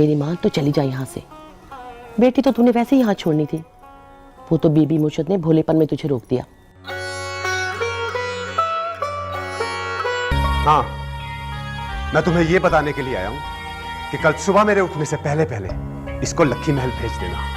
मेरी मां तो चली जा यहाँ से। बेटी तो तूने वैसे ही हाथ छोड़नी थी, वो तो बीबी मुर्शद ने भोलेपन में तुझे रोक दिया। हाँ, मैं तुम्हें यह बताने के लिए आया हूं कि कल सुबह मेरे उठने से पहले पहले इसको लक्की महल भेज देना।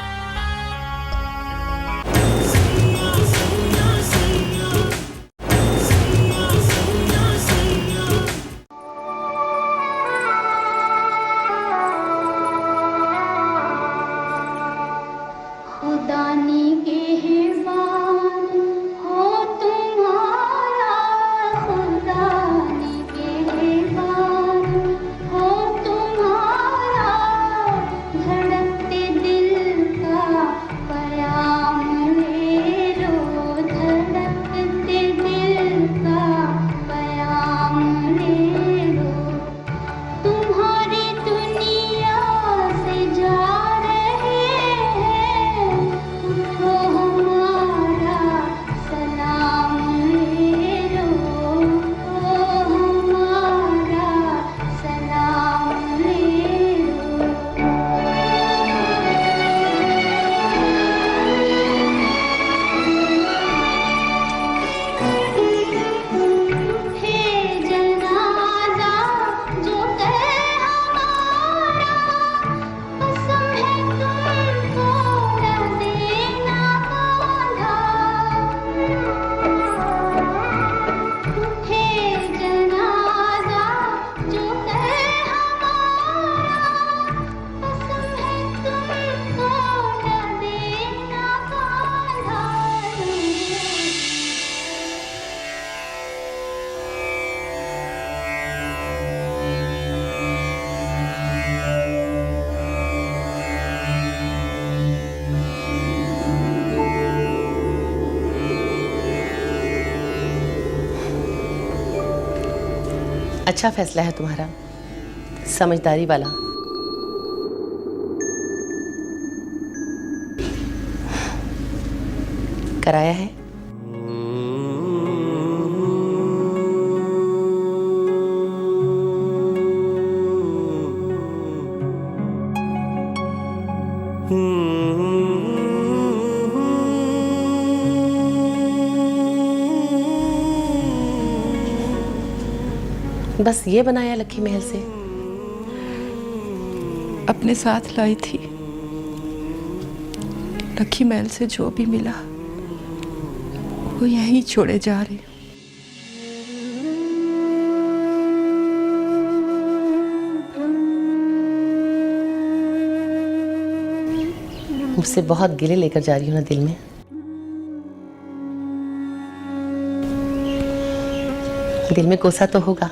अच्छा फैसला है तुम्हारा, समझदारी वाला। कराया है? बस ये बनाया लक्की महल से? अपने साथ लाई थी। लक्की महल से जो भी मिला वो यहीं छोड़े जा रहे। मुझसे बहुत गिले लेकर जा रही हूँ ना दिल में। दिल में कोसा तो होगा।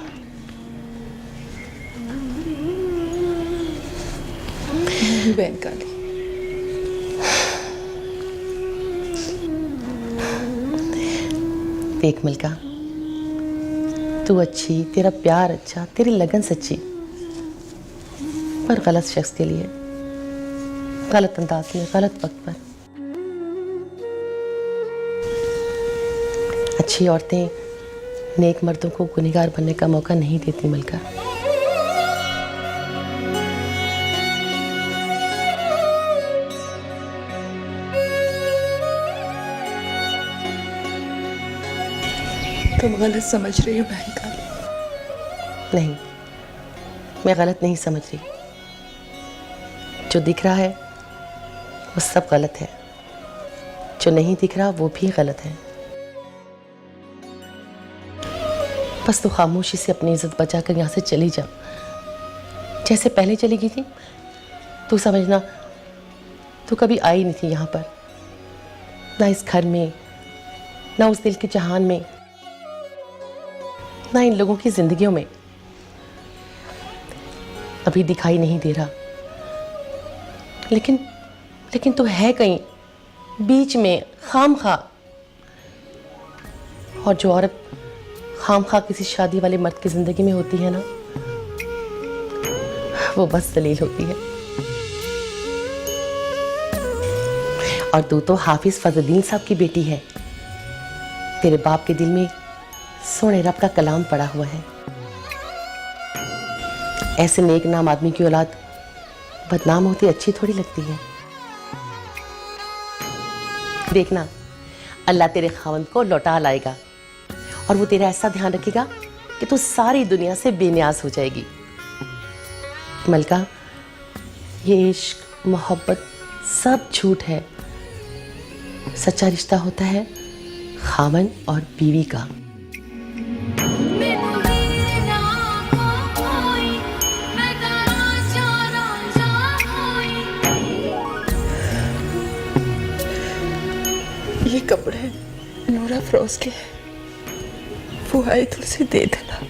बहन काली, देख मिल्का, तू अच्छी, तेरा प्यार अच्छा, तेरी लगन सच्ची, पर गलत शख्स के लिए, गलत अंदाज में, गलत वक्त पर। अच्छी औरतें नेक मर्दों को गुनहगार बनने का मौका नहीं देती मिल्का। तुम गलत समझ रही हो बहन काली। नहीं, मैं गलत नहीं समझ रही। जो दिख रहा है वो सब गलत है, जो नहीं दिख रहा वो भी गलत है। बस तू खामोशी से अपनी इज्जत बचाकर यहाँ से चली जा, जैसे पहले चली गई थी। तू समझना, तू कभी आई नहीं थी यहाँ पर, ना इस घर में, ना उस दिल के जहान में, ना इन लोगों की जिंदगियों में। अभी दिखाई नहीं दे रहा, लेकिन तू है कहीं बीच में, खामखा। और जो औरत खामखा किसी शादी वाले मर्द की जिंदगी में होती है ना, वो बस जलील होती है। और तू तो हाफिज फजलुद्दीन साहब की बेटी है। तेरे बाप के दिल में सोने रब का कलाम पड़ा हुआ है। ऐसे नेक नाम आदमी की औलाद बदनाम होती अच्छी थोड़ी लगती है। देखना, अल्लाह तेरे खावंद को लौटा लाएगा और वो तेरा ऐसा ध्यान रखेगा कि तू सारी दुनिया से बेनियाज हो जाएगी। मलका, ये इश्क मोहब्बत सब झूठ है। सच्चा रिश्ता होता है खावन और बीवी का। ये कपड़े नूरा फरोज के हैं, वो आए तो उसे दे देना।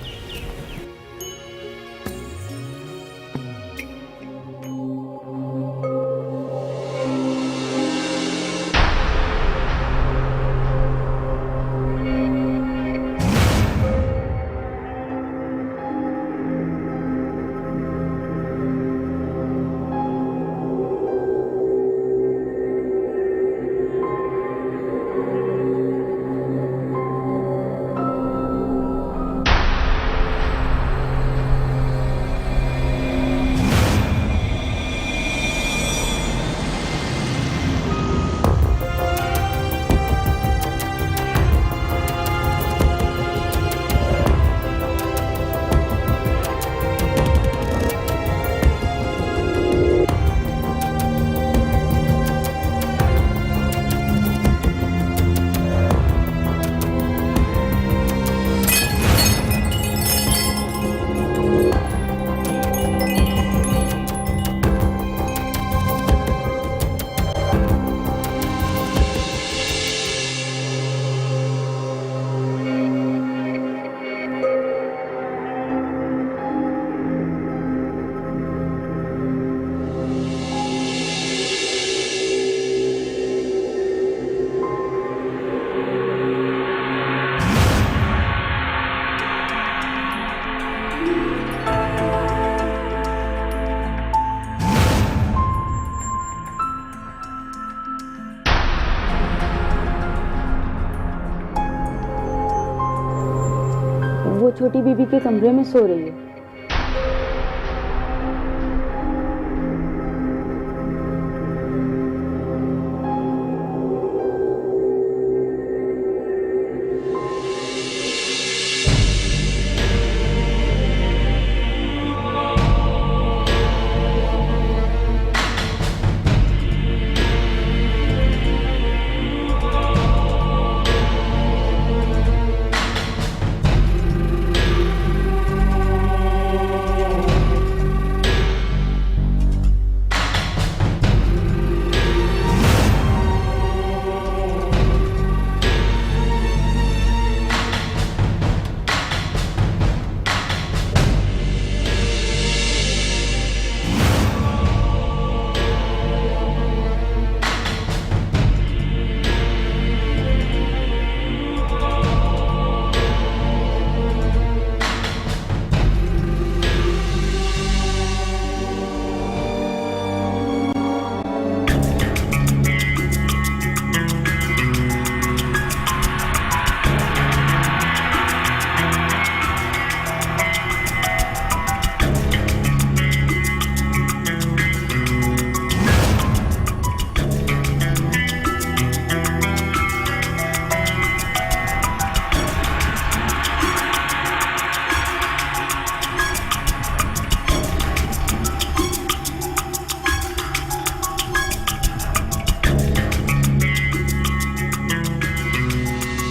वो छोटी बीबी के कमरे में सो रही है।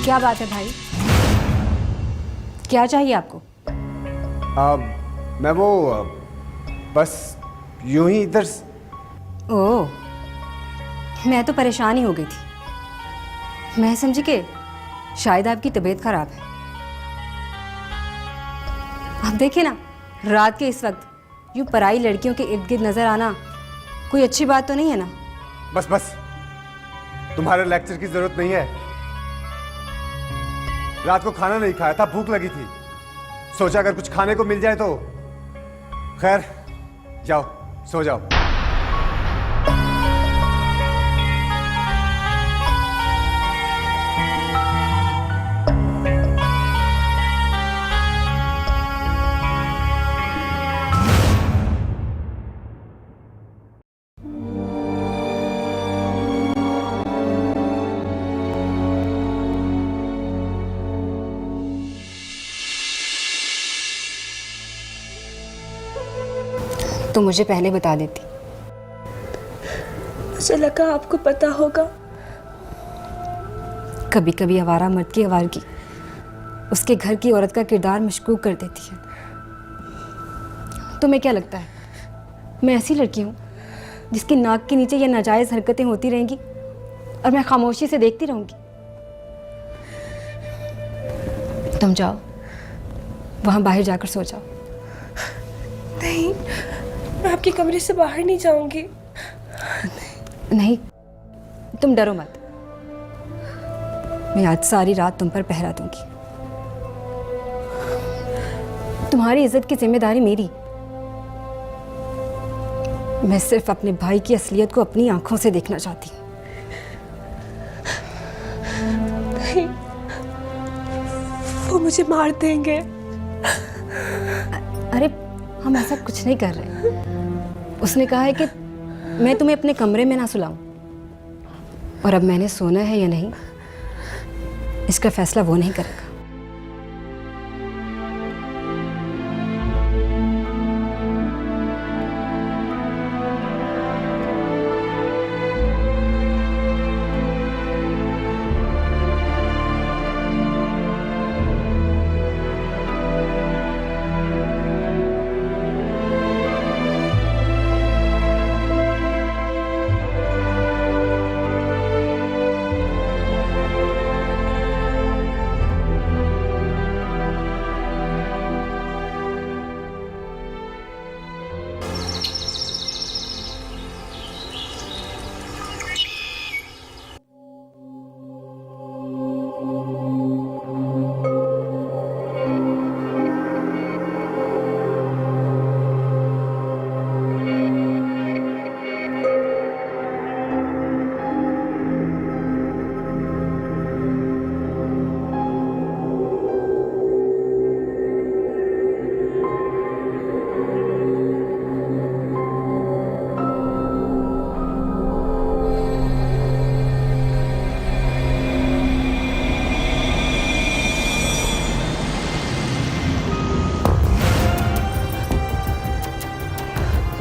क्या बात है भाई, क्या चाहिए आपको? मैं वो बस यूं ही इधर। ओह, मैं तो परेशान ही हो गई थी। मैं समझी कि शायद आपकी तबीयत खराब है। आप देखिए ना, रात के इस वक्त यूं पराई लड़कियों के इर्द गिर्द नजर आना कोई अच्छी बात तो नहीं है ना? बस बस, तुम्हारे लेक्चर की जरूरत नहीं है। रात को खाना नहीं खाया था, भूख लगी थी, सोचा अगर कुछ खाने को मिल जाए तो। खैर, जाओ सो जाओ। तो मुझे पहले बता देती। मुझे लगा आपको पता होगा। कभी कभी आवारा मर्द की आवारगी उसके घर की औरत का किरदार मशकूक कर देती है। तुम्हें क्या लगता है मैं ऐसी लड़की हूँ जिसकी नाक के नीचे ये नाजायज़ हरकतें होती रहेंगी और मैं खामोशी से देखती रहूँगी? तुम जाओ, वहाँ बाहर जाकर सो जाओ। नहीं, मैं आपके कमरे से बाहर नहीं जाऊंगी। नहीं, तुम डरो मत। मैं आज सारी रात तुम पर पहरा दूंगी। तुम्हारी इज्जत की जिम्मेदारी मेरी। मैं सिर्फ अपने भाई की असलियत को अपनी आंखों से देखना चाहती हूँ। नहीं, वो मुझे मार देंगे। अरे हम ऐसा कुछ नहीं कर रहे। उसने कहा है कि मैं तुम्हें अपने कमरे में ना सुलाऊं, और अब मैंने सोना है या नहीं इसका फैसला वो नहीं करेगा।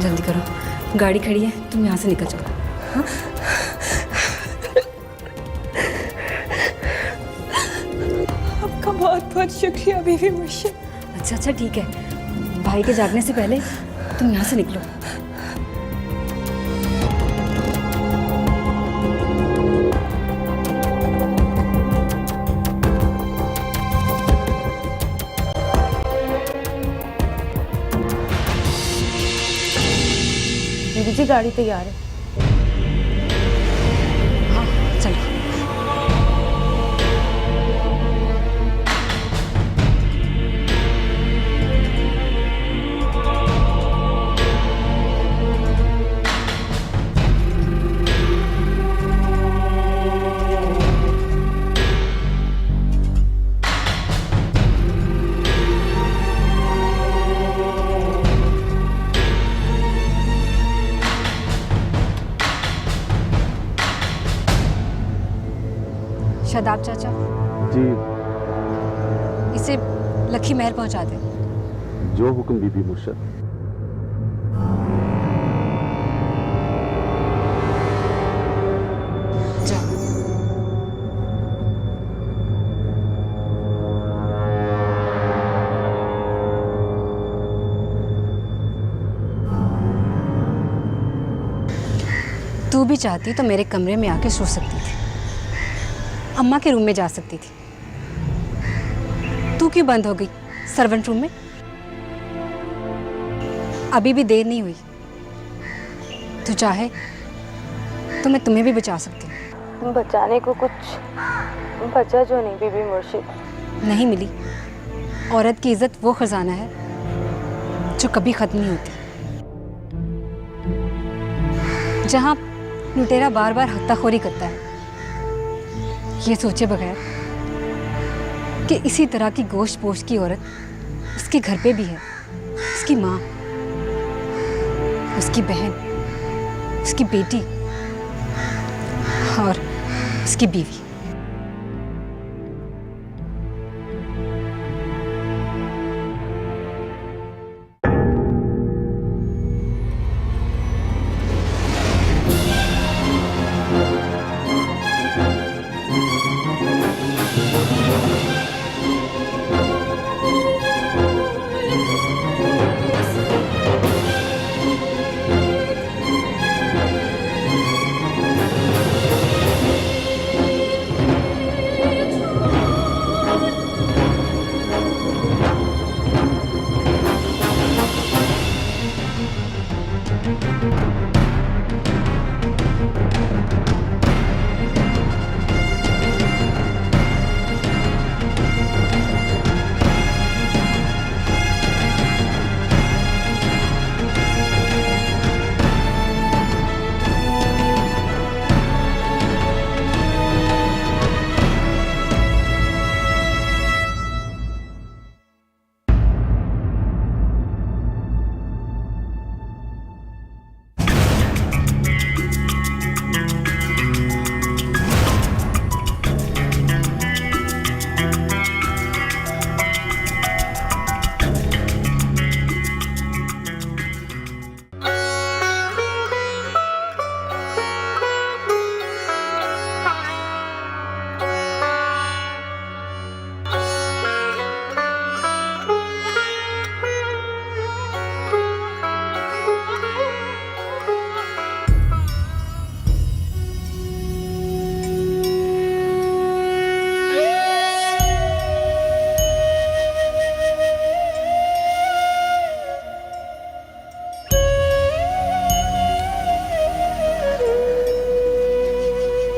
जल्दी करो, गाड़ी खड़ी है, तुम यहाँ से निकल जाओ। हाँ? आपका बहुत बहुत शुक्रिया बीवी मुर्शिद। अच्छा अच्छा ठीक है, भाई के जागने से पहले तुम यहाँ से निकलो। दीदी जी गाड़ी तैयार है। हाँ चलो। शादाब चाचा जी, इसे लखी महल पहुंचा दे। जो हुक्म बीबी मुर्शद। जाओ। तू भी चाहती तो मेरे कमरे में आके सो सकती थी, अम्मा के रूम में जा सकती थी। तू क्यों बंद हो गई सर्वेंट रूम में? अभी भी देर नहीं हुई। तू चाहे तो मैं तुम्हें भी बचा सकती हूँ। बचाने को कुछ बचा जो नहीं बीबी मुर्शिद। नहीं मिली। औरत की इज्जत वो खजाना है जो कभी खत्म नहीं होती। जहाँ लुटेरा बार बार हत्ताखोरी करता है, ये सोचे बगैर कि इसी तरह की गोश्त पोश की औरत उसके घर पे भी है। उसकी माँ, उसकी बहन, उसकी बेटी और उसकी बीवी।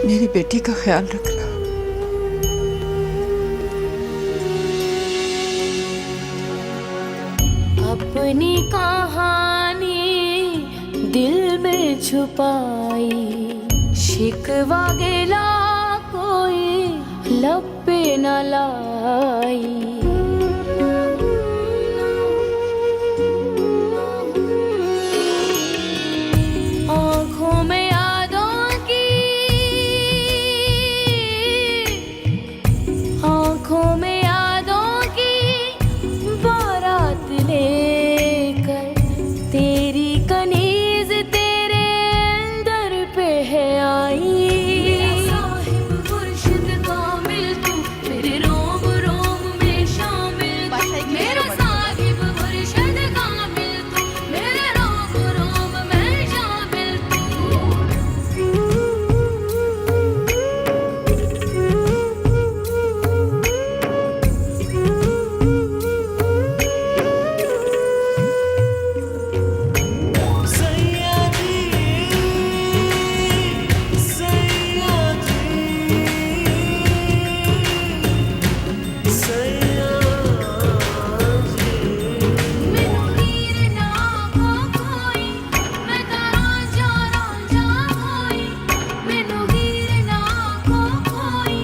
मेरी बेटी का ख्याल रखना। अपनी कहानी दिल में छुपाई, शिकवा गिला कोई लब पे न लाई। आँखों में यादों की, आँखों में यादों की बारात लेकर तेरी कनीज तेरे दर पे है आई। साहिब मुर्शिद कामिल तू मेरे रोम रोम में शामिल तू, मेरा साहिब मुर्शिद कामिल तू मेरे रोम रोम में शामिल मैनू हीर ना को कोई, मैं तारा जारा जा होई। मैनू हीर ना को कोई,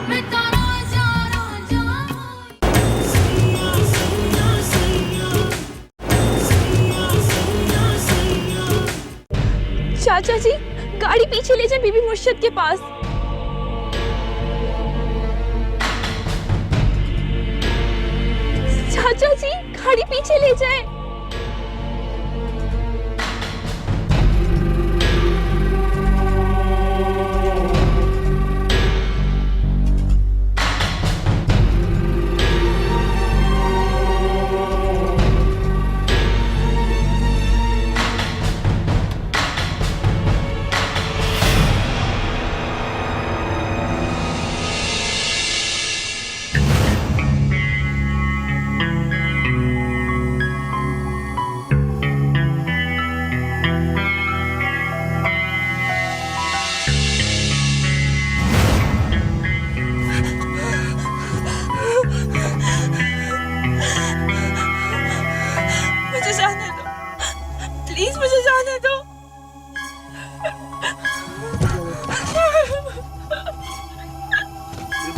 मैं तारा जारा जा होई। चाचा जी, गाड़ी पीछे ले जाए बीबी मुर्शिद के पास। चाचा जी, गाड़ी पीछे ले जाए। मुझे जाने दो, प्लीज मुझे जाने दो।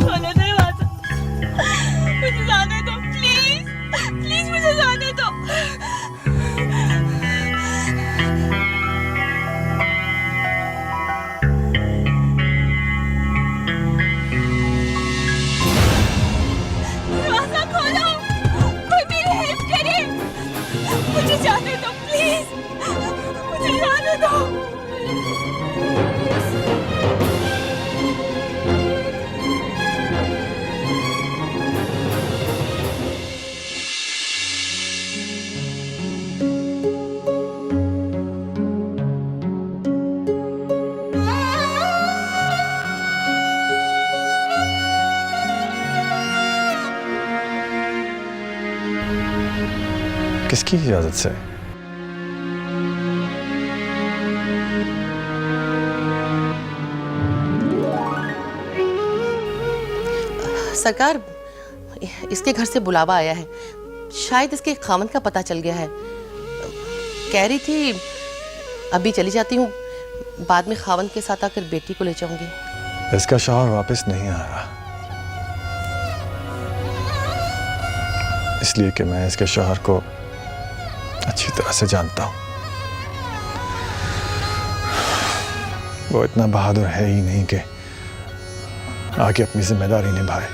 खोलो दरवाजा, मुझे जाने दो प्लीज, प्लीज मुझे जाने दो। दरवाजा खोलो, कोई मेरी हेल्प करे, मुझे जाने दो प्लीज, मुझे जाने दो। किसकी इजाजत से? सरकार, इसके घर से बुलावा आया है। शायद इसके खामन का पता चल गया है। कह रही थी अभी चली जाती हूँ, बाद में खावन के साथ आकर बेटी को ले जाऊंगी। इसका शौहर वापस नहीं आया, इसलिए कि मैं इसके शौहर को अच्छी तरह से जानता हूं। वो इतना बहादुर है ही नहीं कि आगे अपनी जिम्मेदारी निभाए।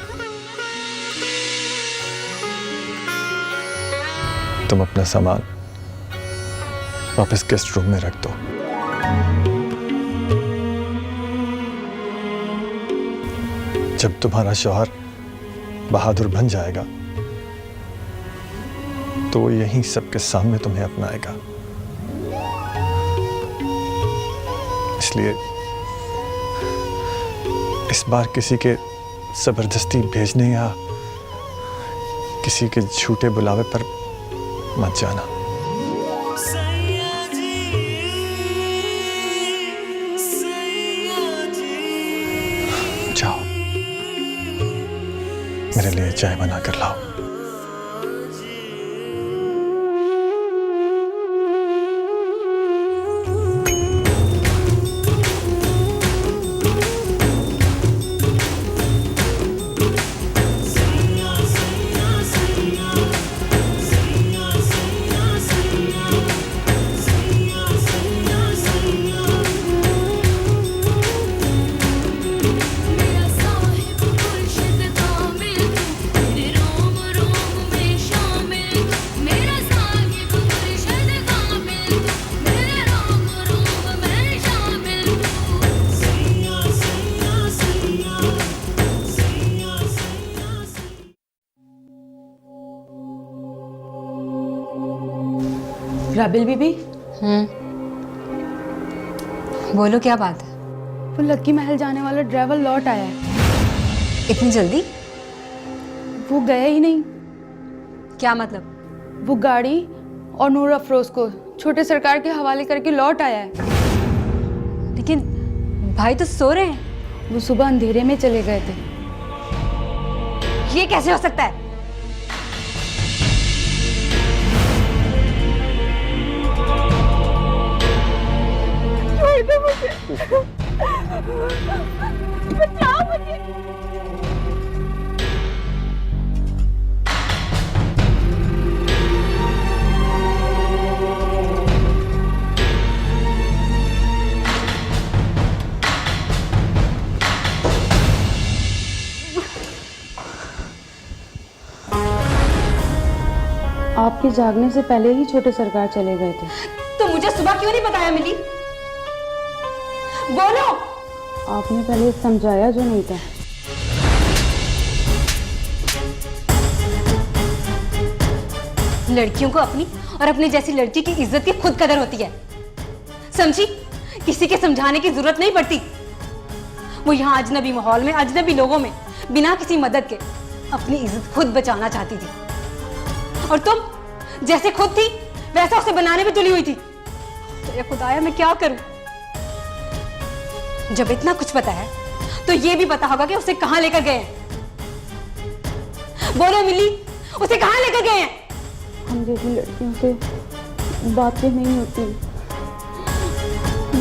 तुम अपना सामान वापस गेस्ट रूम में रख दो। जब तुम्हारा शौहर बहादुर बन जाएगा तो वो यहीं सबके सामने तुम्हें अपनाएगा। इसलिए इस बार किसी के जबरदस्ती भेजने या किसी के झूठे बुलावे पर मत जाना। जाओ, मेरे लिए चाय बना कर लाओ। मेरा साहिब मुर्शिद कामिल तू, तेरे रोम रोम में शामिल तू। मेरा साहिब मुर्शिद कामिल तू, मेरे रोम रोम में शामिल तू। सैया सैया सैया सैया सैया राबिल बीबी, बोलो क्या बात है? वो लक्की महल जाने वाला ड्राइवर लौट आया है। इतनी जल्दी? वो गया ही नहीं। क्या मतलब? वो गाड़ी और नूर अफरोज को छोटे सरकार के हवाले करके लौट आया है। लेकिन भाई तो सो रहे हैं। वो सुबह अंधेरे में चले गए थे। ये कैसे हो सकता है? बचाओ मुझे। आपके जागने से पहले ही छोटे सरकार चले गए थे। तो मुझे सुबह क्यों नहीं बताया मिली? बोलो। आपने पहले समझाया जो नहीं था। लड़कियों को अपनी और अपनी जैसी लड़की की इज्जत की खुद कदर होती है, समझी? किसी के समझाने की जरूरत नहीं पड़ती। वो यहाँ अजनबी माहौल में, अजनबी लोगों में बिना किसी मदद के अपनी इज्जत खुद बचाना चाहती थी। और तुम जैसे खुद थी वैसा उसे बनाने में तुली हुई थी। तो खुदाया मैं क्या करूं? जब इतना कुछ पता है तो ये भी पता होगा कि उसे कहां लेकर गए हैं। बोलो मिली, उसे कहां लेकर गए हैं? हम जैसी लड़कियों से बातें नहीं होती,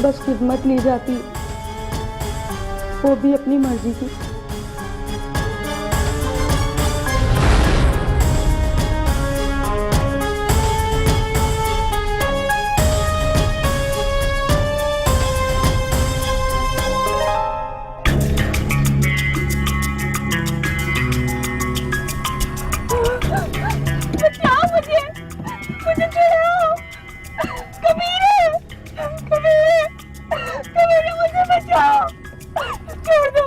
बस खिदमत ली जाती, वो भी अपनी मर्जी की। बचाओ मुझे। मुझे छुड़ाओ। कबीरे, कबीरे, कबीरे मुझे बचाओ। छोड़ दो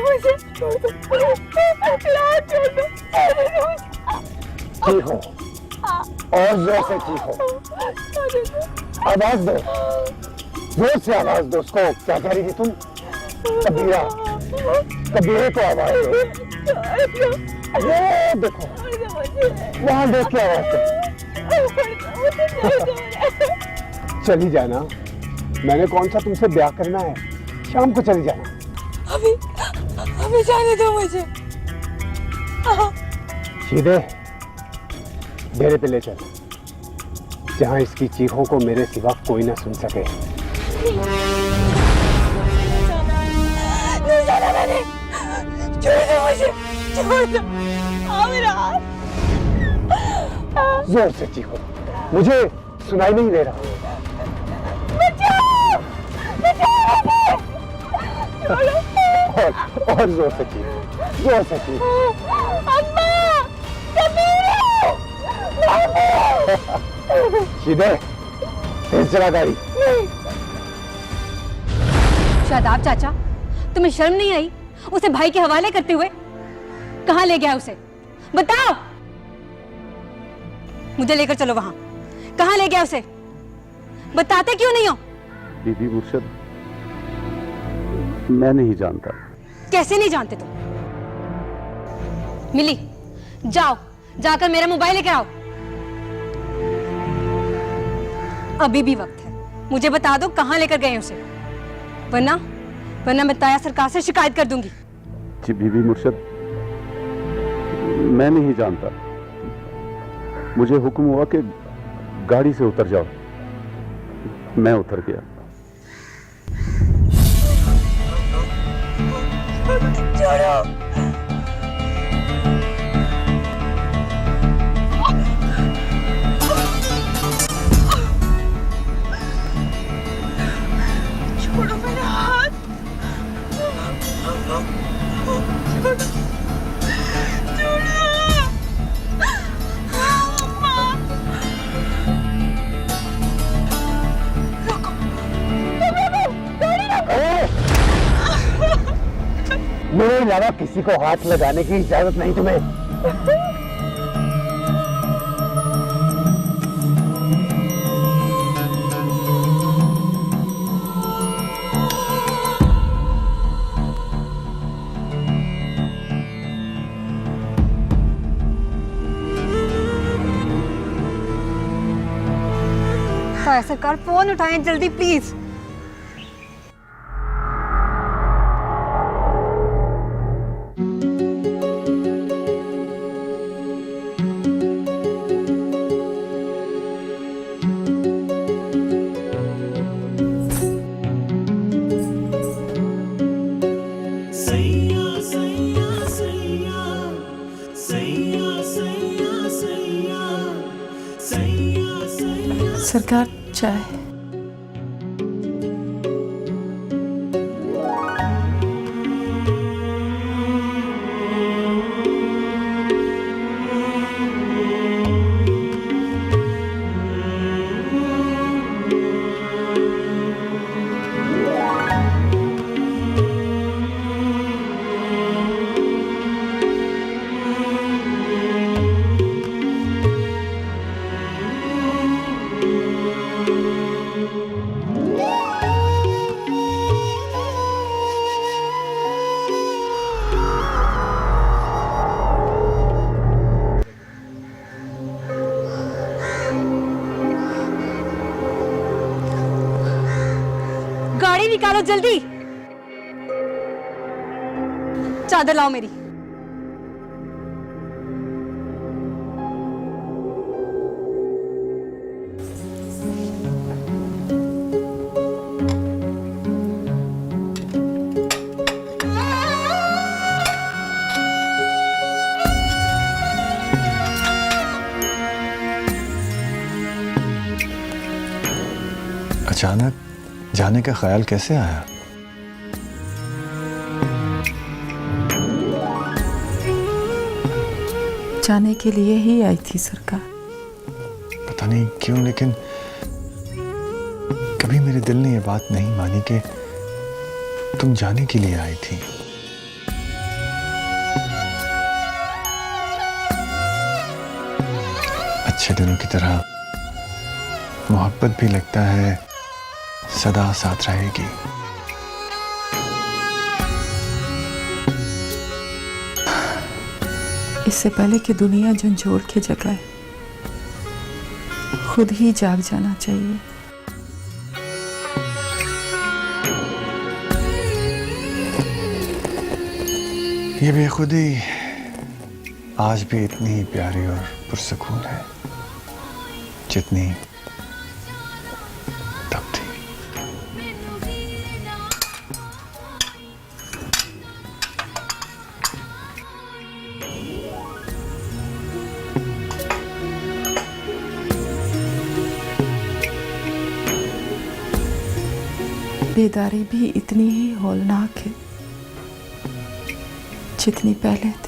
मुझे, छोड़ दो। छोड़ दो। चीखो और जोर से चीखो, आवाज दो, जोर से आवाज दो। उसको क्या कह रही थी तुम? कबीरा, कबीरे को आवाज दो। वो देखो, वहां देख के आवाज दो। चली जाना, मैंने कौन सा तुमसे ब्याह करना है? शाम को चली जाना। अभी जाने दो मुझे। सीधे डेरे पे ले चल, जहां इसकी चीखों को मेरे सिवा कोई ना सुन सके। नहीं जाना मैंने। छोड़ दो मुझे, छोड़ दो। मेरा हाथ। जोर से चीखो, मुझे सुनाई नहीं दे रहा। और जोर से चीखो, जोर से चीखो। सीधे तेज चला गाड़ी। शादाब चाचा, तुम्हें शर्म नहीं आई उसे भाई के हवाले करते हुए? कहां ले गया उसे? बताओ। मुझे लेकर चलो वहां। कहां ले गया उसे? बताते क्यों नहीं हो? बीबी मुर्शद, मैं नहीं जानता। कैसे नहीं जानते तुम? मिली, जाओ, जाकर मेरा मोबाइल लेकर आओ। अभी भी वक्त है, मुझे बता दो कहां लेकर गए उसे, वरना वरना मैं ताया सरकार से शिकायत कर दूंगी। जी बीबी मुर्शद, मैं नहीं जानता। मुझे हुक्म हुआ कि गाड़ी से उतर जाओ। मैं उतर गया। छोड़ो मेरा हाथ। मेरे अलावा किसी को हाथ लगाने की इजाजत नहीं तुम्हें। ताया सरकार फोन उठाएं जल्दी प्लीज। सरकार चाय। गाड़ी निकालो जल्दी। चादर लाओ मेरी। अचानक जाने का ख्याल कैसे आया? जाने के लिए ही आई थी सरकार। पता नहीं क्यों, लेकिन कभी मेरे दिल ने यह बात नहीं मानी कि तुम जाने के लिए आई थी। अच्छे दिनों की तरह मोहब्बत भी लगता है सदा साथ रहेगी। इससे पहले कि दुनिया झंझोड़ के जगाए, खुद ही जाग जाना चाहिए। ये बेखुदी आज भी इतनी ही प्यारी और पुरसकून है जितनी तब थी। बेदारी भी इतनी ही हौलनाक है जितनी पहले थी।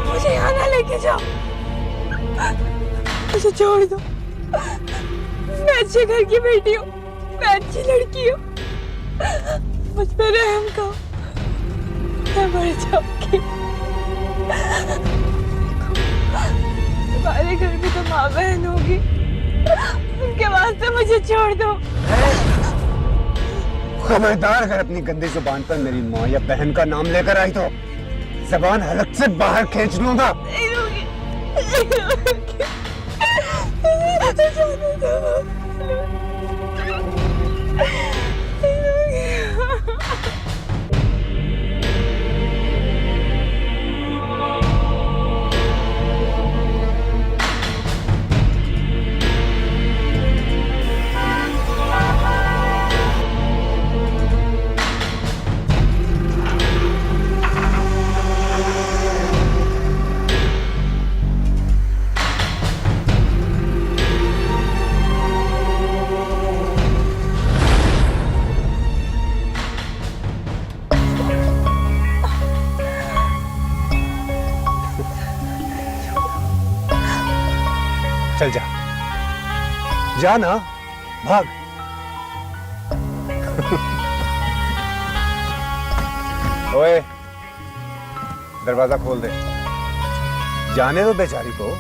मुझे यहाँ ना लेके जाओ, मुझे छोड़ दो। मैं अच्छे घर की बेटी हूँ, मैं अच्छी लड़की हूँ। मुझ पर रहम करो, मैं मर जाऊंगी। तुम्हारे घर में तो माँ बहन होगी, उनके वास्ते मुझे छोड़ दो। खबरदार अगर अपनी गंदी जुबान पर मेरी माँ या बहन का नाम लेकर आई तो जबान हलक से बाहर खींच लूंगा। चल जा, जा ना, भाग। ओए, दरवाजा खोल दे, जाने दो बेचारी को।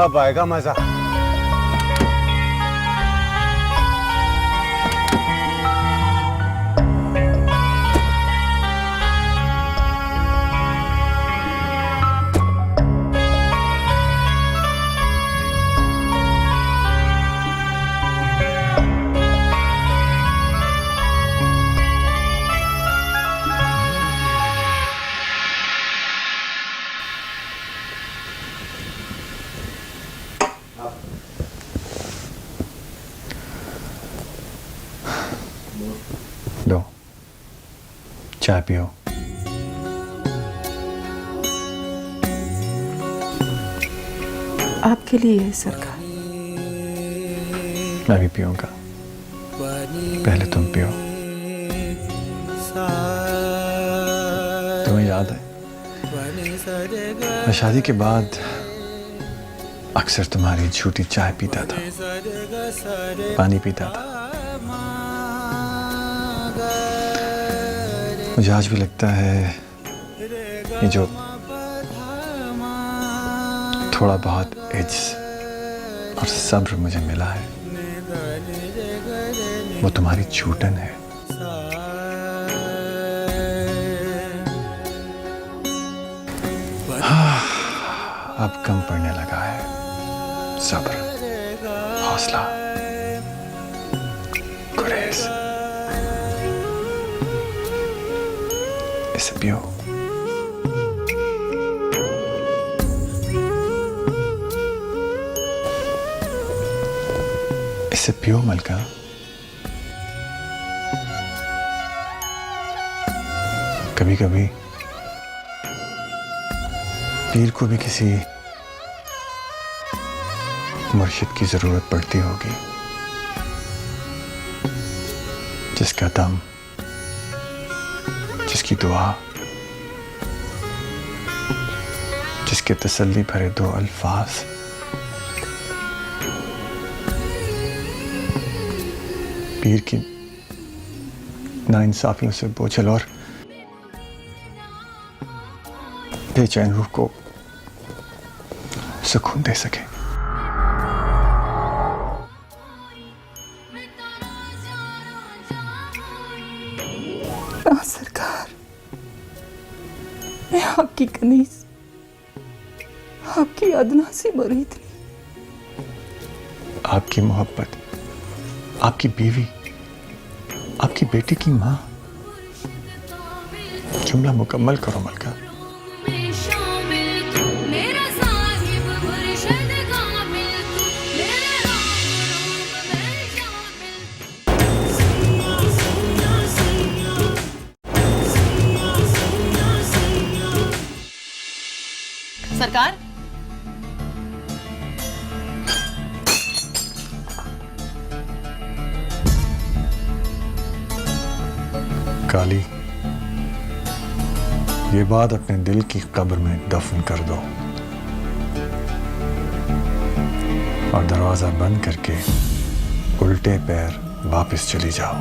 अब आएगा मजा। लो, चाय पियो। आपके लिए है सरकार। मैं भी पीऊंगा, पहले तुम पियो। तुम्हें याद है, मैं शादी के बाद अक्सर तुम्हारी झूठी चाय पीता था, पानी पीता था। मुझे आज भी लगता है ये जो थोड़ा बहुत इज्जत और सब्र मुझे मिला है वो तुम्हारी छूटन है। अब कम पड़ने लगा है सब्र, हौसला, गुरेज। इसे पियो। इसे पियो मलका। कभी कभी पीर को भी किसी मुर्शिद की जरूरत पड़ती होगी, जिसका दम, जिसकी दुआ, जिसके तसल्ली भरे दो अल्फाज पीर की नाइंसाफियों से बोझल और बेचैन रूह को सुकून दे सके। सरकार, मैं आपकी कनीज, आपकी अदना से मुरीद नहीं। आपकी मोहब्बत, आपकी बीवी, आपकी बेटी की माँ, जुमला मुकम्मल करो मलका। सरकार, काली, ये बात अपने दिल की कब्र में दफन कर दो और दरवाजा बंद करके उल्टे पैर वापस चली जाओ।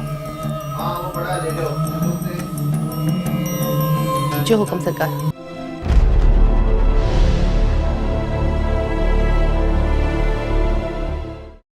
जो हुक्म सरकार।